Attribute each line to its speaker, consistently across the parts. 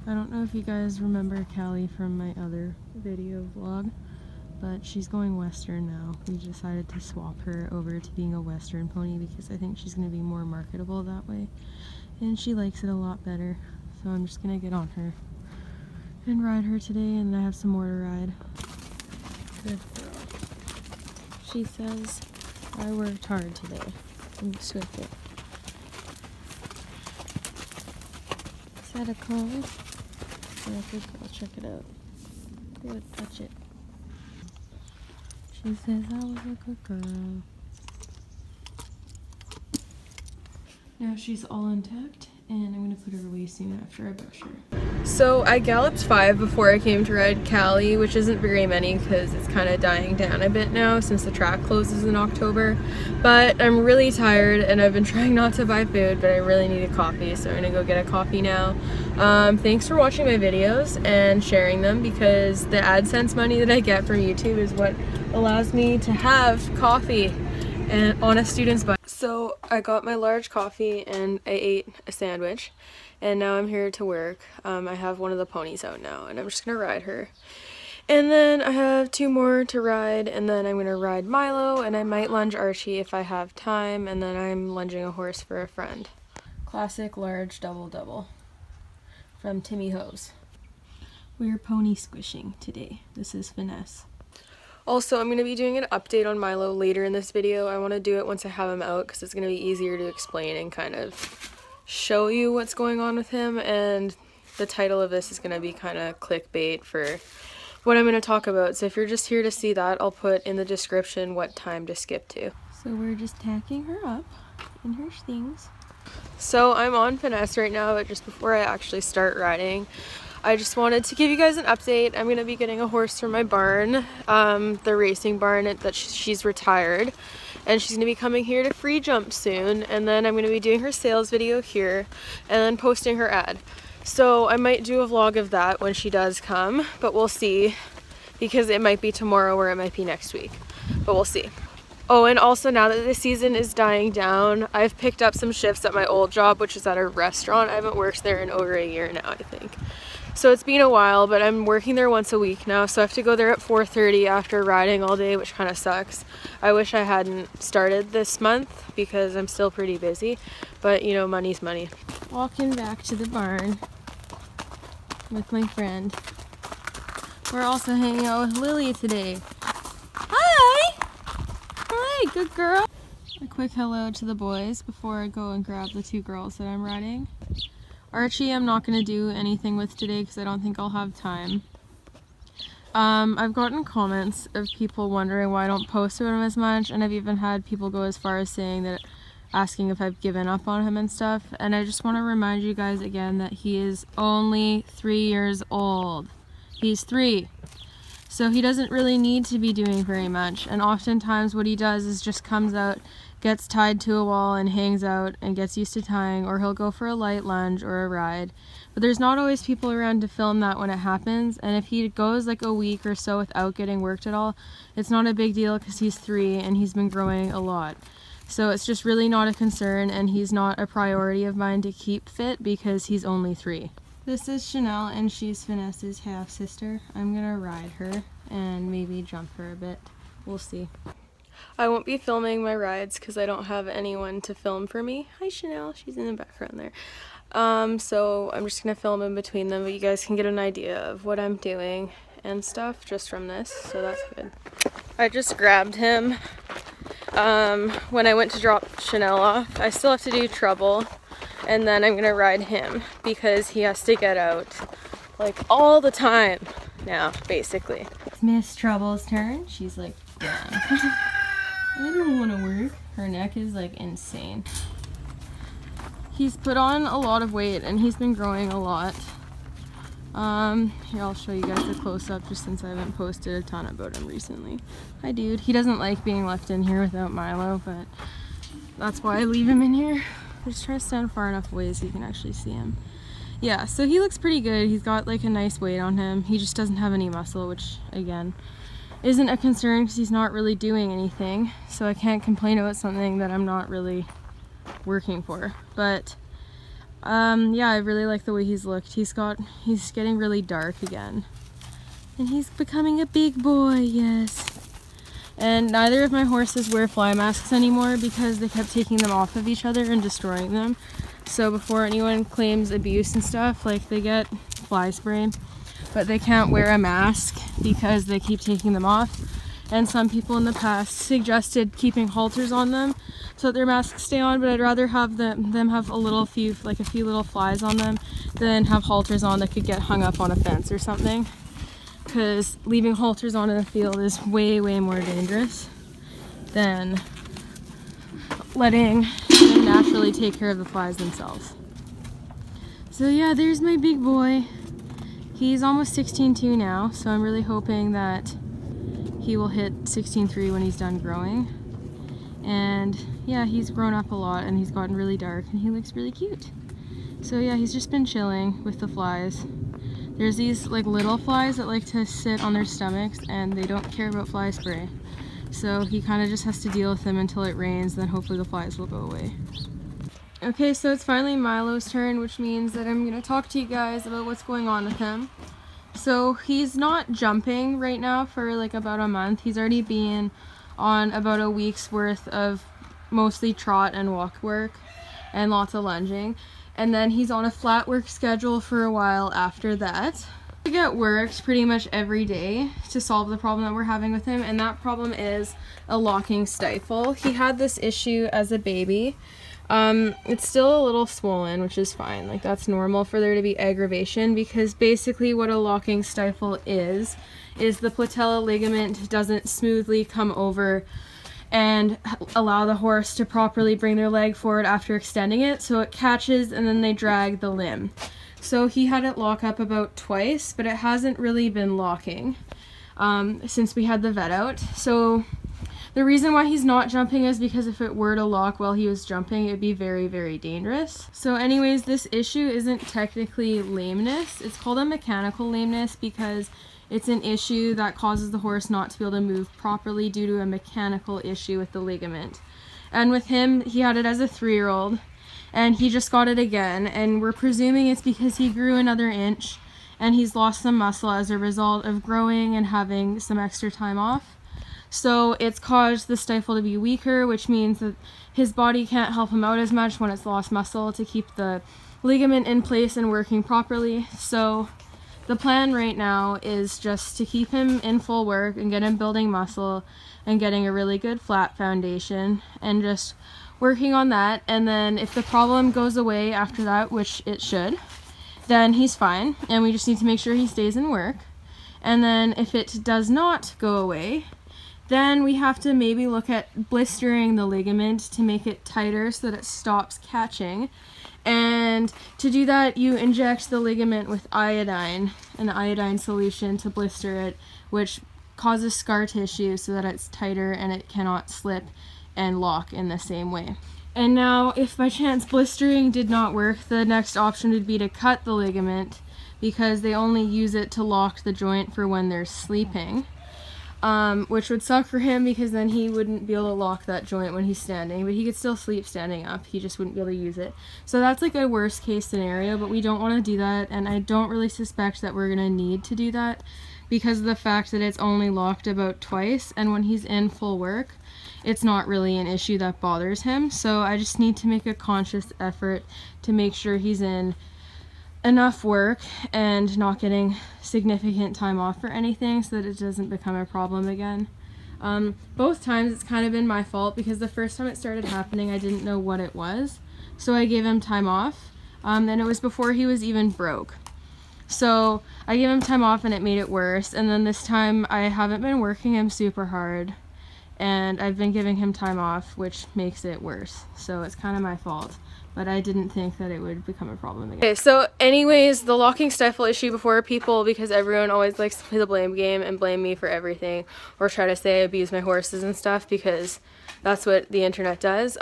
Speaker 1: I don't know if you guys remember Callie from my other video vlog, but she's going Western now. We decided to swap her over to being a Western pony because I think she's going to be more marketable that way. And she likes it a lot better. So I'm just going to get on her and ride her today, and I have some more to ride. Good girl. She says, I worked hard today. I'm just with it. Is that a cone? Yeah, good girl, check it out. Good, touch it. She says I was a good girl. Now she's all intact, and I'm gonna put her away soon after I brush her. So I galloped 5 before I came to ride Callie, which isn't very many because it's kind of dying down a bit now since the track closes in October. But I'm really tired and I've been trying not to buy food, but I really need a coffee, so I'm gonna go get a coffee now. Thanks for watching my videos and sharing them, because the AdSense money that I get from YouTube is what allows me to have coffee and on a student's budget. So I got my large coffee and I ate a sandwich, and now I'm here to work. I have one of the ponies out now and I'm just gonna ride her. And then I have 2 more to ride, and then I'm gonna ride Milo, and I might lunge Archie if I have time, and then I'm lunging a horse for a friend. Classic large double from Timmy Hose. We're pony squishing today. This is Finesse. Also, I'm going to be doing an update on Milo later in this video. I want to do it once I have him out because it's going to be easier to explain and kind of show you what's going on with him, and the title of this is going to be kind of clickbait for what I'm going to talk about. So if you're just here to see that, I'll put in the description what time to skip to. So we're just tacking her up in her things. So I'm on Finesse right now, but just before I actually start riding, I just wanted to give you guys an update. I'm going to be getting a horse from my barn, the racing barn that she's retired, and she's going to be coming here to free jump soon, and then I'm going to be doing her sales video here and then posting her ad. So I might do a vlog of that when she does come, but we'll see, because it might be tomorrow or it might be next week, but we'll see. Oh, and also now that the season is dying down, I've picked up some shifts at my old job, which is at a restaurant. I haven't worked there in over a year now, I think. So it's been a while, but I'm working there once a week now, so I have to go there at 4:30 after riding all day, which kind of sucks. I wish I hadn't started this month because I'm still pretty busy, but you know, money's money. Walking back to the barn with my friend. We're also hanging out with Lily today. Hi! Hi, good girl! A quick hello to the boys before I go and grab the 2 girls that I'm riding. Archie I'm not going to do anything with today because I don't think I'll have time. I've gotten comments of people wondering why I don't post about him as much, and I've even had people go as far as saying that, asking if I've given up on him and stuff, and I just want to remind you guys again that he is only 3 years old. He's 3. So he doesn't really need to be doing very much, and oftentimes what he does is just comes out, gets tied to a wall and hangs out and gets used to tying, or he'll go for a light lunge or a ride. But there's not always people around to film that when it happens, and if he goes like a week or so without getting worked at all, it's not a big deal because he's 3 and he's been growing a lot. So it's just really not a concern, and he's not a priority of mine to keep fit because he's only 3. This is Chanel, and she's Finesse's half-sister. I'm gonna ride her and maybe jump her a bit. We'll see. I won't be filming my rides because I don't have anyone to film for me. Hi Chanel, she's in the background there. So I'm just gonna film in between them, but you guys can get an idea of what I'm doing and stuff just from this, so that's good. I just grabbed him when I went to drop Chanel off. I still have to do Trouble, and then I'm gonna ride him because he has to get out like all the time now, basically. It's Miss Trouble's turn. She's like, yeah. I don't want to work. Her neck is like insane. He's put on a lot of weight and he's been growing a lot. Here, I'll show you guys a close-up just since I haven't posted a ton about him recently. Hi dude. He doesn't like being left in here without Milo, but that's why I leave him in here. I just try to stand far enough away so you can actually see him. Yeah, so he looks pretty good. He's got like a nice weight on him. He just doesn't have any muscle, which again isn't a concern because he's not really doing anything, so I can't complain about something that I'm not really working for. But Yeah, I really like the way he's looked. He's getting really dark again. And he's becoming a big boy, yes. And neither of my horses wear fly masks anymore because they kept taking them off of each other and destroying them. So before anyone claims abuse and stuff, like, they get fly spray, but they can't wear a mask because they keep taking them off. And some people in the past suggested keeping halters on them so that their masks stay on, but I'd rather have them have a few little flies on them than have halters on that could get hung up on a fence or something. Because leaving halters on in the field is way, way more dangerous than letting them naturally take care of the flies themselves. So yeah, there's my big boy. He's almost 16.2 now, so I'm really hoping that he will hit 16.3 when he's done growing. And yeah, he's grown up a lot and he's gotten really dark and he looks really cute. So yeah, he's just been chilling with the flies. There's these like little flies that like to sit on their stomachs and they don't care about fly spray. So he kind of just has to deal with them until it rains, then hopefully the flies will go away. Okay, so it's finally Milo's turn, which means that I'm going to talk to you guys about what's going on with him. So he's not jumping right now for like about a month. He's already been on about a week's worth of mostly trot and walk work and lots of lunging. And then he's on a flat work schedule for a while after that. I get worked pretty much every day to solve the problem that we're having with him, and that problem is a locking stifle. He had this issue as a baby. It's still a little swollen, which is fine. Like, that's normal for there to be aggravation, because basically what a locking stifle is the patella ligament doesn't smoothly come over and allow the horse to properly bring their leg forward after extending it, so it catches and then they drag the limb. So he had it lock up about twice, but it hasn't really been locking since we had the vet out. So the reason why he's not jumping is because if it were to lock while he was jumping, it would be very, very dangerous. So anyways, this issue isn't technically lameness. It's called a mechanical lameness because it's an issue that causes the horse not to be able to move properly due to a mechanical issue with the ligament. And with him, he had it as a 3-year-old, and he just got it again, and we're presuming it's because he grew another inch and he's lost some muscle as a result of growing and having some extra time off. So it's caused the stifle to be weaker, which means that his body can't help him out as much when it's lost muscle to keep the ligament in place and working properly. So the plan right now is just to keep him in full work and get him building muscle and getting a really good flat foundation and just working on that. And then if the problem goes away after that, which it should, then he's fine, and we just need to make sure he stays in work. And then if it does not go away, then we have to maybe look at blistering the ligament to make it tighter so that it stops catching. And to do that, you inject the ligament with iodine, an iodine solution, to blister it, which causes scar tissue so that it's tighter and it cannot slip and lock in the same way. And now, if by chance blistering did not work, the next option would be to cut the ligament, because they only use it to lock the joint for when they're sleeping. Which would suck for him, because then he wouldn't be able to lock that joint when he's standing, but he could still sleep standing up. He just wouldn't be able to use it. So that's like a worst case scenario, but we don't want to do that, and I don't really suspect that we're going to need to do that because of the fact that it's only locked about twice, and when he's in full work, it's not really an issue that bothers him. So I just need to make a conscious effort to make sure he's in enough work and not getting significant time off for anything so that it doesn't become a problem again. Both times it's kind of been my fault, because the first time it started happening I didn't know what it was, so I gave him time off, and it was before he was even broke. So I gave him time off and it made it worse, and then this time I haven't been working him super hard and I've been giving him time off, which makes it worse. So it's kind of my fault, but I didn't think that it would become a problem again. Okay, so anyways, the locking stifle issue before people, because everyone always likes to play the blame game and blame me for everything, or try to say I abuse my horses and stuff, because that's what the internet does.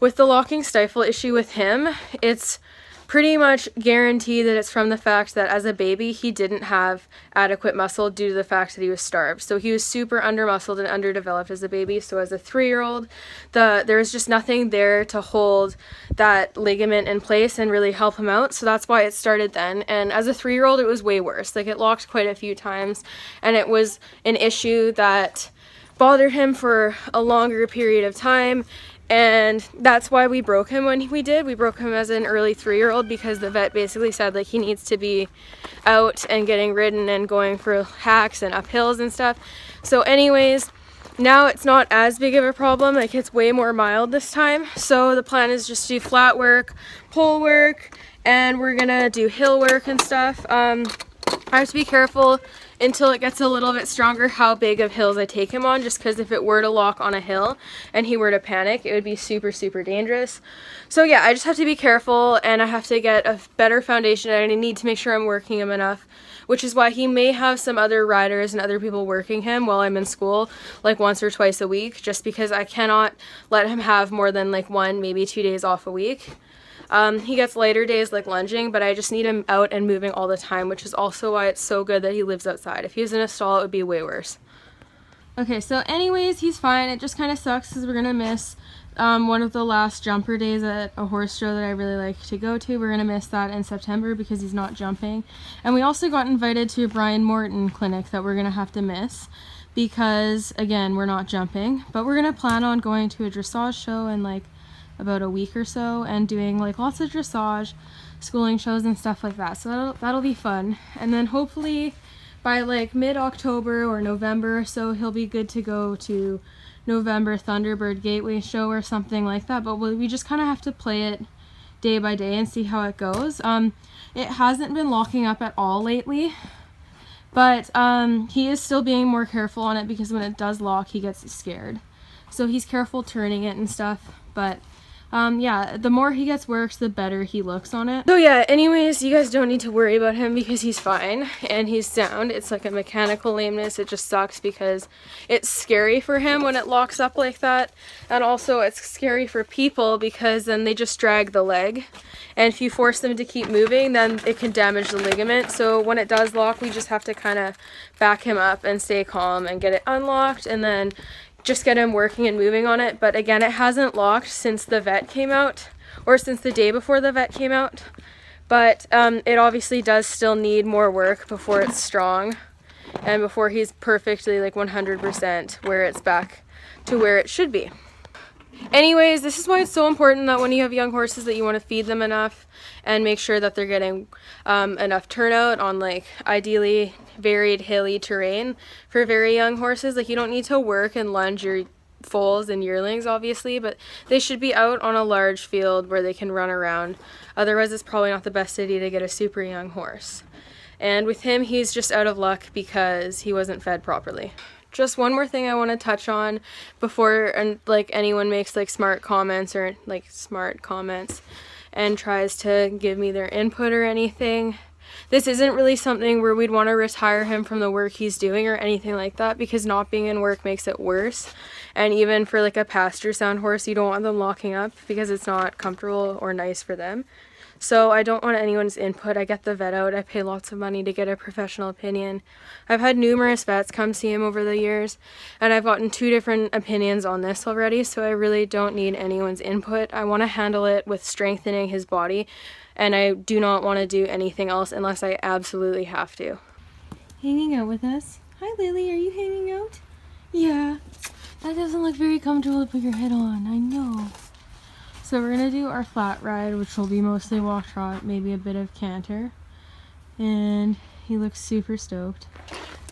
Speaker 1: With the locking stifle issue with him, it's pretty much guarantee that it's from the fact that as a baby he didn't have adequate muscle due to the fact that he was starved. So he was super under-muscled and underdeveloped as a baby. So as a 3-year-old, there was just nothing there to hold that ligament in place and really help him out. So that's why it started then. And as a 3-year-old, it was way worse. Like, it locked quite a few times, and it was an issue that bothered him for a longer period of time. And that's why we broke him when we did. We broke him as an early 3-year-old because the vet basically said, like, he needs to be out and getting ridden and going for hacks and up hills and stuff. So anyways, now it's not as big of a problem. Like, it's way more mild this time. So the plan is just to do flat work, pole work, and we're gonna do hill work and stuff. I have to be careful until it gets a little bit stronger how big of hills I take him on, just because if it were to lock on a hill and he were to panic, it would be super, super dangerous. So yeah, I just have to be careful, and I have to get a better foundation, and I need to make sure I'm working him enough, which is why he may have some other riders and other people working him while I'm in school, like once or twice a week, just because I cannot let him have more than like 1, maybe 2 days off a week. He gets lighter days like lunging, but I just need him out and moving all the time, which is also why it's so good that he lives outside. If he was in a stall, it would be way worse. Okay, so anyways, he's fine. It just kind of sucks because we're going to miss one of the last jumper days at a horse show that I really like to go to. We're going to miss that in September because he's not jumping. And we also got invited to a Brian Morton clinic that we're going to have to miss because, again, we're not jumping. But we're going to plan on going to a dressage show in like about a week or so and doing like lots of dressage schooling shows and stuff like that. So that'll be fun. And then hopefully by like mid-October or November or so, he'll be good to go to November Thunderbird Gateway show or something like that. But we just kind of have to play it day by day and see how it goes. It hasn't been locking up at all lately, but he is still being more careful on it because when it does lock, he gets scared. So he's careful turning it and stuff, but yeah, the more he gets worked, the better he looks on it. So yeah, anyways, you guys don't need to worry about him because he's fine and he's sound. It's like a mechanical lameness. It just sucks because it's scary for him when it locks up like that. And also it's scary for people because then they just drag the leg. And if you force them to keep moving, then it can damage the ligament. So when it does lock, we just have to kind of back him up and stay calm and get it unlocked and then just get him working and moving on it. But again, it hasn't locked since the vet came out, or since the day before the vet came out. But it obviously does still need more work before it's strong and before he's perfectly like 100% where it's back to where it should be. Anyways, this is why it's so important that when you have young horses that you want to feed them enough and make sure that they're getting enough turnout on like ideally varied hilly terrain for very young horses. Like, you don't need to work and lunge your foals and yearlings obviously, but they should be out on a large field where they can run around. Otherwise it's probably not the best idea to get a super young horse. And with him, he's just out of luck because he wasn't fed properly. Just one more thing I want to touch on before anyone makes like smart comments and tries to give me their input or anything. This isn't really something where we'd want to retire him from the work he's doing or anything like that, because not being in work makes it worse. And even for like a pasture sound horse, you don't want them locking up because it's not comfortable or nice for them. So I don't want anyone's input. I get the vet out. I pay lots of money to get a professional opinion. I've had numerous vets come see him over the years, and I've gotten 2 different opinions on this already, so I really don't need anyone's input. I want to handle it with strengthening his body, and I do not want to do anything else unless I absolutely have to. Hanging out with us? Hi Lily, are you hanging out? Yeah. That doesn't look very comfortable to put your head on, I know. So we're going to do our flat ride, which will be mostly walk trot, maybe a bit of canter. And he looks super stoked.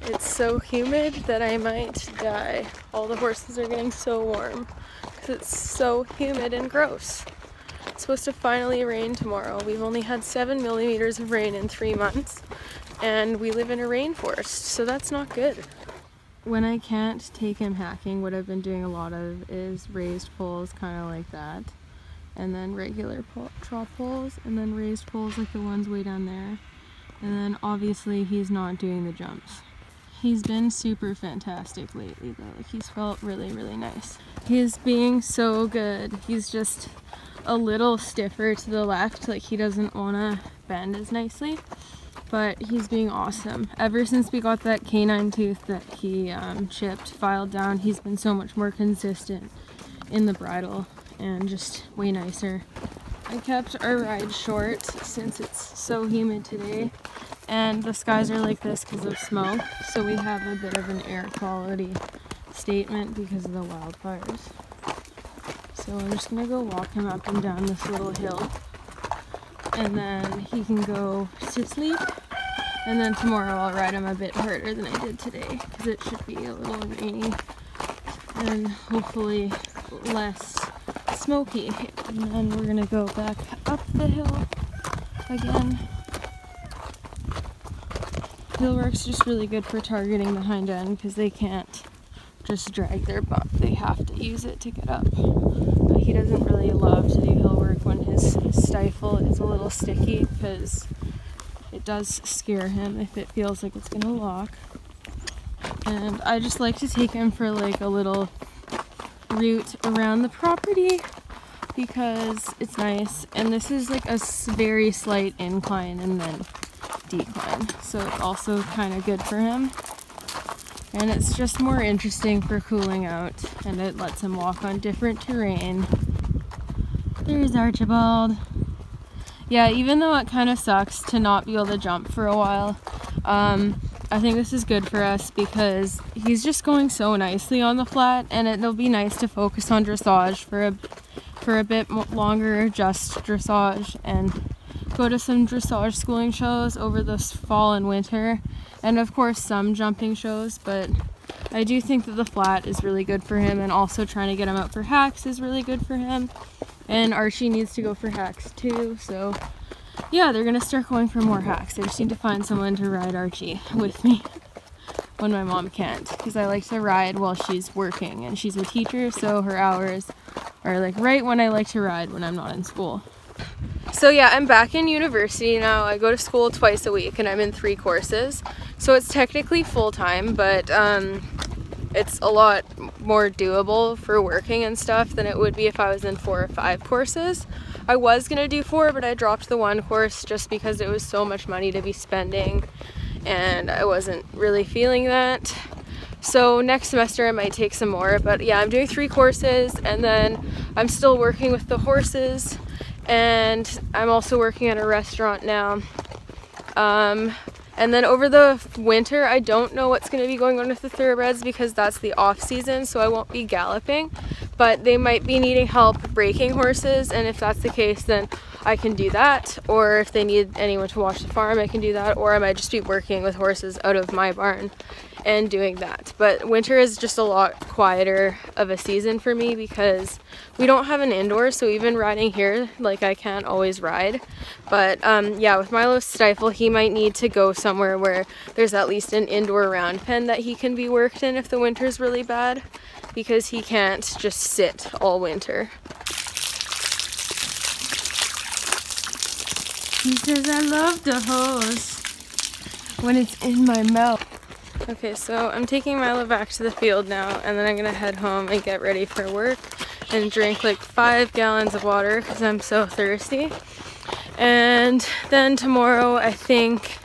Speaker 1: It's so humid that I might die. All the horses are getting so warm because it's so humid and gross. It's supposed to finally rain tomorrow. We've only had 7 millimeters of rain in 3 months, and we live in a rainforest, so that's not good. When I can't take him hacking, what I've been doing a lot of is raised poles, kind of like that. And then regular trot poles, and then raised poles like the ones way down there. And then obviously he's not doing the jumps. He's been super fantastic lately though. Like, he's felt really, really nice. He's being so good. He's just a little stiffer to the left, like he doesn't want to bend as nicely, but he's being awesome. Ever since we got that canine tooth that he chipped, filed down, he's been so much more consistent in the bridle and just way nicer. I kept our ride short since it's so humid today, and the skies are like this because of smoke, so we have a bit of an air quality statement because of the wildfires. So I'm just gonna go walk him up and down this little hill, and then he can go to sleep, and then tomorrow I'll ride him a bit harder than I did today because it should be a little rainy and hopefully less smoky. And then we're gonna go back up the hill again. Hill work's just really good for targeting the hind end because they can't just drag their bump, they have to use it to get up. But he doesn't really love to do hill work when his stifle is a little sticky because it does scare him if it feels like it's gonna lock. And I just like to take him for like a little route around the property because it's nice, and this is like a very slight incline and then decline, so it's also kind of good for him. And it's just more interesting for cooling out, and it lets him walk on different terrain. There's Archibald. Yeah, even though it kind of sucks to not be able to jump for a while, I think this is good for us because he's just going so nicely on the flat, and it'll be nice to focus on dressage for a bit longer, just dressage, and go to some dressage schooling shows over this fall and winter, and of course some jumping shows. But I do think that the flat is really good for him, and also trying to get him out for hacks is really good for him. And Archie needs to go for hacks too, so yeah, they're gonna start going for more hacks. I just need to find someone to ride Archie with me when my mom can't, because I like to ride while she's working, and she's a teacher, so her hours are like right when I like to ride when I'm not in school. So yeah, I'm back in university now. I go to school twice a week and I'm in 3 courses. So it's technically full-time, but it's a lot more doable for working and stuff than it would be if I was in 4 or 5 courses. I was gonna do 4, but I dropped the 1 course just because it was so much money to be spending and I wasn't really feeling that. So next semester I might take some more, but yeah, I'm doing 3 courses, and then I'm still working with the horses, and I'm also working at a restaurant now. And then over the winter, I don't know what's going to be going on with the thoroughbreds because that's the off season, so I won't be galloping, but they might be needing help breaking horses, and if that's the case, then I can do that. Or if they need anyone to watch the farm, I can do that, or I might just be working with horses out of my barn and doing that. But winter is just a lot quieter of a season for me because we don't have an indoor, so even riding here, like, I can't always ride. But yeah, with Milo's stifle, he might need to go somewhere where there's at least an indoor round pen that he can be worked in if the winter's really bad, because he can't just sit all winter. He says, I love the hose when it's in my mouth. Okay, so I'm taking Milo back to the field now, and then I'm gonna head home and get ready for work and drink like 5 gallons of water because I'm so thirsty. And then tomorrow, I think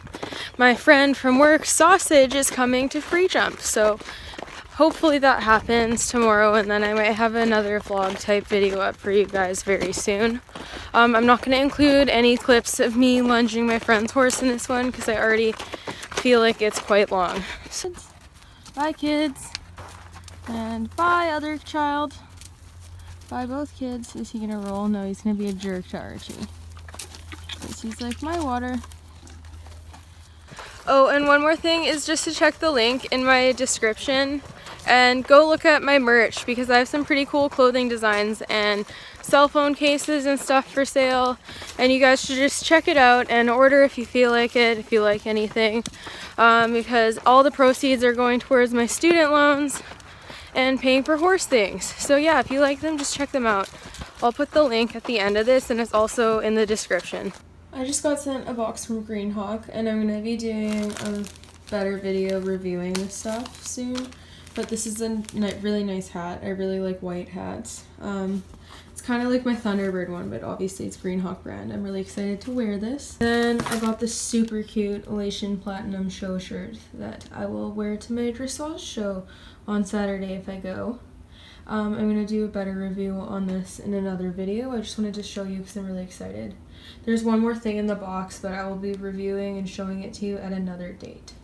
Speaker 1: my friend from work, Sausage, is coming to free jump, so hopefully that happens tomorrow, and then I might have another vlog type video up for you guys very soon. I'm not going to include any clips of me lunging my friend's horse in this one because I already feel like it's quite long. So, bye kids, and bye other child. Bye both kids. Is he going to roll? No, he's going to be a jerk to Archie. Because he's like, my water. Oh, and one more thing is just to check the link in my description and go look at my merch because I have some pretty cool clothing designs and cell phone cases and stuff for sale, and you guys should just check it out and order if you feel like it, if you like anything, because all the proceeds are going towards my student loans and paying for horse things. So yeah, if you like them, just check them out. I'll put the link at the end of this, and it's also in the description. I just got sent a box from Green Hawk, and I'm going to be doing a better video reviewing this stuff soon But this is a really nice hat. I really like white hats. It's kind of like my Thunderbird one, but obviously it's Greenhawk brand. I'm really excited to wear this. Then I got this super cute Elation Platinum show shirt that I will wear to my dressage show on Saturday if I go. I'm going to do a better review on this in another video. I just wanted to show you because I'm really excited. There's one more thing in the box, but I will be reviewing and showing it to you at another date.